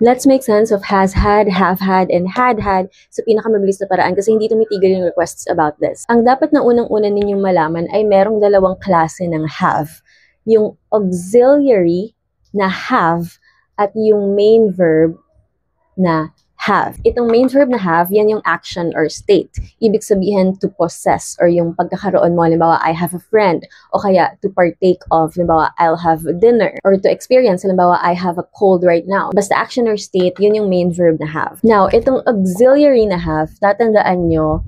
Let's make sense of has had, have had, and had sa pinakamabilis na paraan kasi hindi tumitigil yung requests about this. Ang dapat na unang-una ninyong malaman ay merong dalawang klase ng have. Yung auxiliary na have at yung main verb na have. Itong main verb na have, yan yung action or state. Ibig sabihin to possess or yung pagkakaroon mo, halimbawa, I have a friend, o kaya to partake of, halimbawa, I'll have dinner, or to experience, halimbawa, I have a cold right now. Basta action or state, yun yung main verb na have. Now, itong auxiliary na have, tatandaan nyo,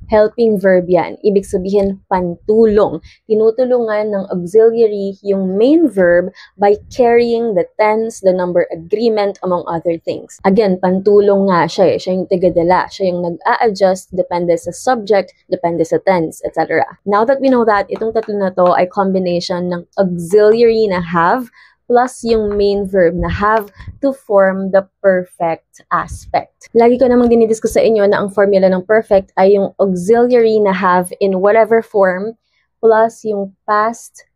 helping verb yan. Ibig sabihin, pantulong. Tinutulungan ng auxiliary yung main verb by carrying the tense, the number agreement, among other things. Again, pantulong nga siya eh. Siya yung tigadala. Siya yung nag-a-adjust, depende sa subject, depende sa tense, etc. Now that we know that, itong tatlo na to ay combination ng auxiliary na have plus yung main verb na have to form the perfect aspect. Lagi ko namang dinidiscuss sa inyo na ang formula ng perfect ay yung auxiliary na have in whatever form plus yung past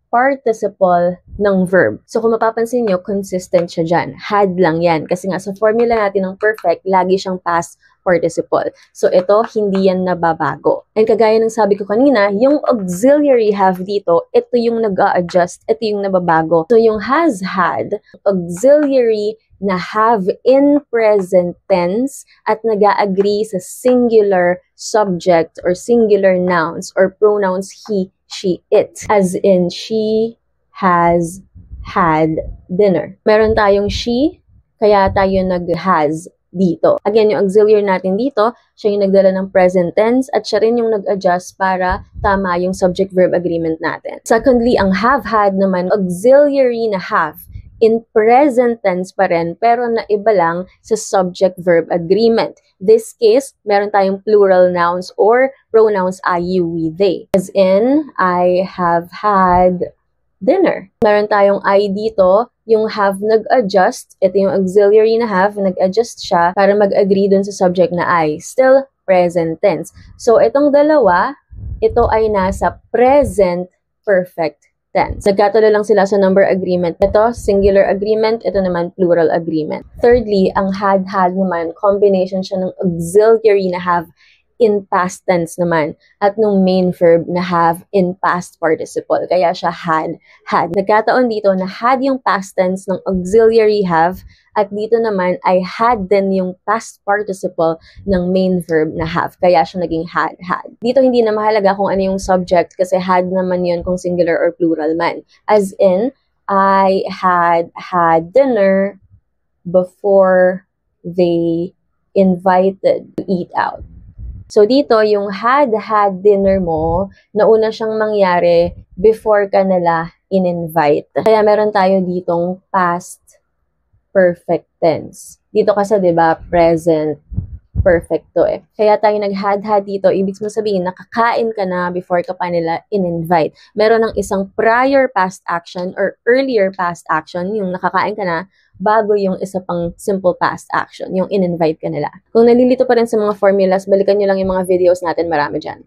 participle ng verb. So kung mapapansin nyo, consistent siya dyan. Had lang yan. Kasi nga sa formula natin ng perfect, lagi siyang past participle. So ito, hindi yan nababago. And kagaya ng sabi ko kanina, yung auxiliary have dito, ito yung nag-a-adjust, ito yung nababago. So yung has had, auxiliary na have in present tense at nag-a-agree sa singular subject or singular nouns or pronouns he, she, it. As in, she has had dinner. Meron tayong she, kaya tayo nag-has dito. Again, yung auxiliary natin dito, siya yung nagdala ng present tense at siya rin yung nag-adjust para tama yung subject-verb agreement natin. Secondly, ang have had naman, auxiliary na have in present tense pa rin, pero naiba lang sa subject-verb agreement. This case, meron tayong plural nouns or pronouns I, you, we, they. As in, I have had dinner. Meron tayong I dito, yung have nag-adjust, ito yung auxiliary na have, nag-adjust siya para mag-agree dun sa subject na I. Still, present tense. So, itong dalawa, ito ay nasa present perfect tense. Nagkatuloy lang sila sa number agreement. Ito, singular agreement. Ito naman, plural agreement. Thirdly, ang had naman, combination siya ng auxiliary na have in past tense naman at nung main verb na have in past participle. Kaya siya had. Nagkataon dito na had yung past tense ng auxiliary have at dito naman ay had din yung past participle ng main verb na have. Kaya siya naging had. Dito hindi na mahalaga kung ano yung subject kasi had naman yun kung singular or plural man. As in, I had dinner before they invited to eat out. So dito, yung had dinner mo, nauna siyang mangyari before ka nila in-invite. Kaya meron tayo ditong past perfect tense. Dito kasi, di ba, present perfect to eh. Kaya tayo nag-had dito, ibig sabihin, nakakain ka na before ka pa nila in-invite. Meron ng isang prior past action or earlier past action, yung nakakain ka na, bago yung isa pang simple past action, yung in-invite ka nila. Kung nalilito pa rin sa mga formulas, balikan nyo lang yung mga videos natin, marami dyan.